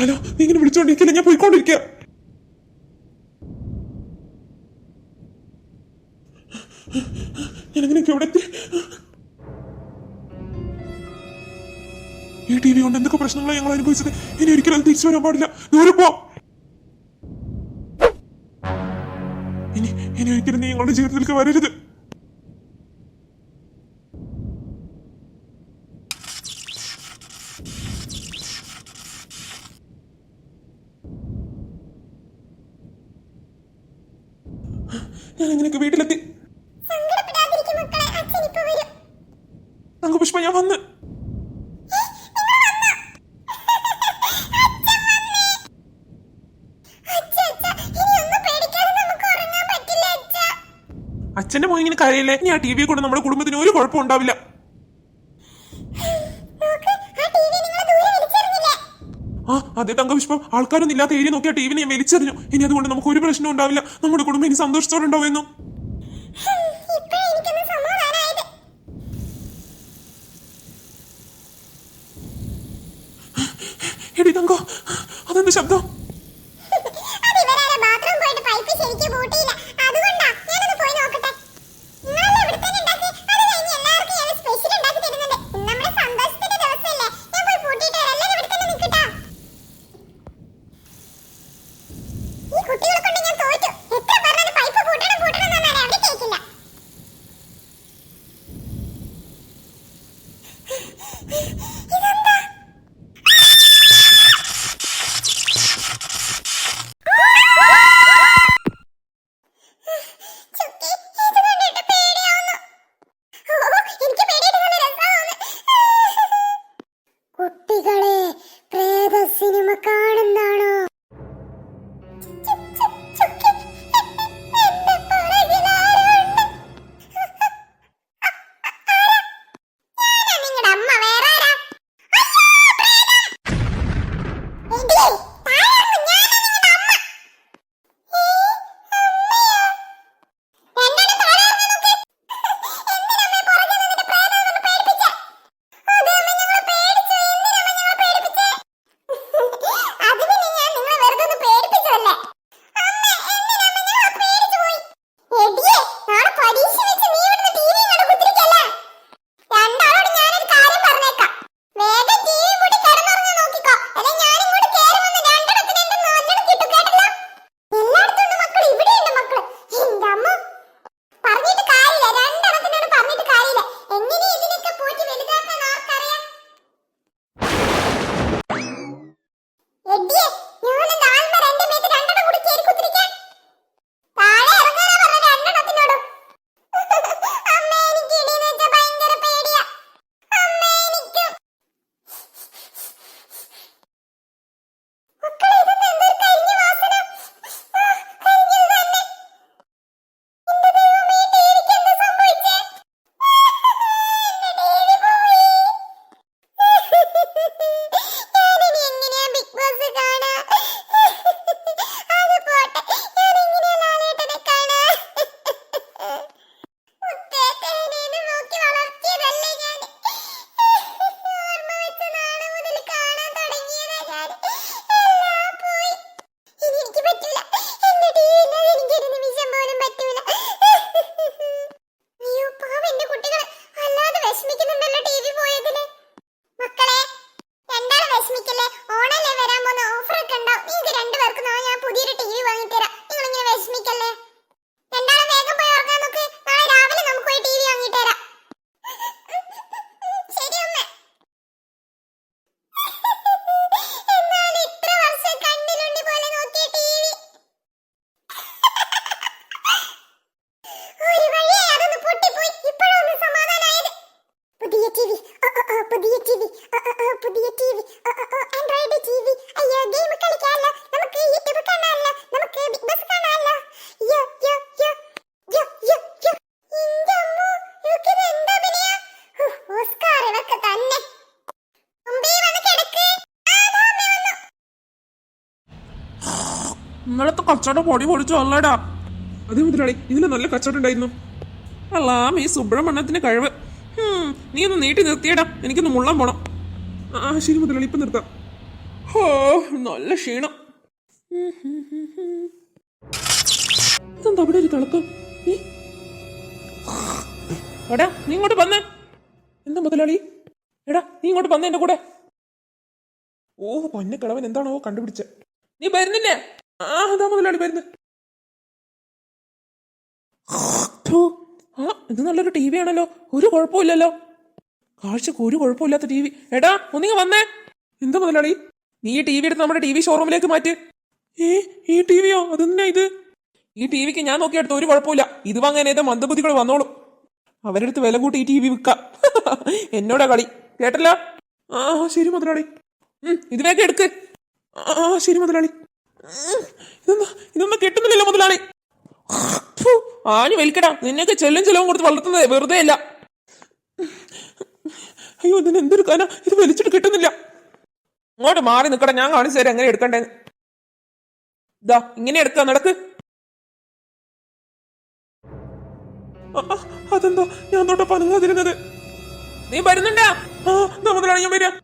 Hello, നീ ഇങ്ങനെ വിളിച്ചോണ്ടിരിക്കില്ല, ഞാൻ പോയിക്കൊണ്ടിരിക്കുക. ഞാനെങ്ങനെയൊക്കെ ഇവിടെ എത്തി? ഈ ടി വി കൊണ്ട് എന്തൊക്കെ പ്രശ്നങ്ങളാണ് ഞങ്ങൾ അനുഭവിച്ചത്. ഇനി ഒരിക്കലും അത് തിരിച്ചു വരാൻ പാടില്ല. ദൂരെ പോ. ഇനി ഒരിക്കലും നീ ഞങ്ങളുടെ ജീവിതത്തിലേക്ക് വരരുത്. ഞാൻ എങ്ങനെയൊക്കെ വീട്ടിലെത്തി? പുഷ്പ, ഞാൻ വന്ന്. അച്ഛന്റെ മോൻ ഇങ്ങനെ കരയില്ലേ? നീ ആ ടി വി കൊണ്ട് നമ്മുടെ കുടുംബത്തിന് ഒരു കുഴപ്പം ഉണ്ടാവില്ല. ആ അതെ തങ്കപുഷ്പം, ആൾക്കാരൊന്നും ഇല്ലാത്ത ഏരിയ നോക്കിയാ ടി വി ഞാൻ വലിച്ചെറിഞ്ഞു. ഇനി അതുകൊണ്ട് നമുക്ക് ഒരു പ്രശ്നം ഉണ്ടാവില്ല. നമ്മുടെ കുടുംബം ഇനി സന്തോഷത്തോടെ ഉണ്ടാവുന്നു. എടി തങ്കോ, അതെന്ത് ശബ്ദം? കുട്ടികളെ, പ്രേത സിനിമ കാണുന്നാണോ? പുതിയ ടിവി, ആൻഡ്രോയിഡ് ടിവി. അയ്യോ, ഗെയിം കളിക്കാനല്ലോ, നമുക്ക് യൂട്യൂബ് കാണാനല്ലോ, നമുക്ക് ബിഗ് ബോസ് കാണാനല്ലോ. യോ യോ യോ യോ യോ യോ. ഇന്തമ്മോ, ഇവക്കിത് എന്താ അഭിനയം? ഓസ്കാർ ഇവർക്ക് തന്നെ. മുമ്പേ വന്ന് കിടക്ക്. ഇന്നലത്തെ കച്ചവടം പൊടി പൊടിച്ചു അല്ലടാ. അതേ മുതലാളി, ഇതിന് നല്ല കച്ചവടം ഉണ്ടായിരുന്നു. അല്ലാം ഈ സുബ്രഹ്മണ്യത്തിന്റെ കഴിവ്. നീ ഒന്ന് നീട്ടി നിർത്തിയടാ, എനിക്കൊന്ന് മുള്ളാൻ പോണം. ആ ശരി മുതലാളി, ഇപ്പം നിർത്താം. ഓ നല്ല ക്ഷീണം. ഇതെന്താ അവിടെ ഒരു തിളക്കം? എടാ നീ ഇങ്ങോട്ട് വന്നേ. എന്താ മുതലാളി? എടാ നീ ഇങ്ങോട്ട് വന്നേ എന്റെ കൂടെ. ഓ പൊന്നക്കിളവൻ എന്താണോ കണ്ടുപിടിച്ച. നീ വരുന്നില്ലേ? ആ അതാ മുതലാളി വരുന്നു. ആ ഇത് നല്ലൊരു ടി വി ആണല്ലോ, ഒരു കുഴപ്പമില്ലല്ലോ, കാഴ്ചക്ക് ഒരു കുഴപ്പമില്ലാത്ത ടി വി. എടാ ഒന്നിങ്ങ വന്നേ. എന്താ മുതലാളി? നീ ഈ ടി വി എടുത്ത് നമ്മുടെ ടി വി ഷോറൂമിലേക്ക് മാറ്റ്. ഈ ടി വിയോ? അതെന്നാ ഇത്? ഈ ടി വിക്ക് ഞാൻ നോക്കിയെടുത്ത് ഒരു കുഴപ്പമില്ല. ഇത് വാങ്ങാൻ ഏതോ മന്ദബുദ്ധികൾ വന്നോളൂ. അവരെടുത്ത് വില കൂട്ടി ഈ ടി വി വിൽക്കാം. എന്നോടാ കളി, കേട്ടല്ലോ? ആ ശരി മുതലാളി. ഇത് വേഗം എടുക്ക്. ആ ശരി മുതലാളി. ഇതൊന്നും കിട്ടുന്നില്ലല്ലോ മുതലാളി. ആഞ്ഞു വലിക്കടാ, നിന്നെയൊക്കെ ചെല്ലും ചെലവും കൊടുത്ത് വളർത്തുന്നത് വെറുതെ അല്ല. അയ്യോ ഇതിന് എന്തെടുക്കാനാ, ഇത് വലിച്ചിട്ട് കിട്ടുന്നില്ല. ഇങ്ങോട്ട് മാറി നിൽക്കടാ, ഞാൻ കാണിച്ചു തരാം എങ്ങനെ എടുക്കണ്ടേന്ന്. ഇതാ ഇങ്ങനെ എടുക്ക, നടക്ക്. അതെന്താ ഞാൻ തൊട്ട പനങ്ങാതിരുന്നത്? നീ വരുന്നുണ്ടാ? ആ മുതലാണ് ഞാൻ വരാം.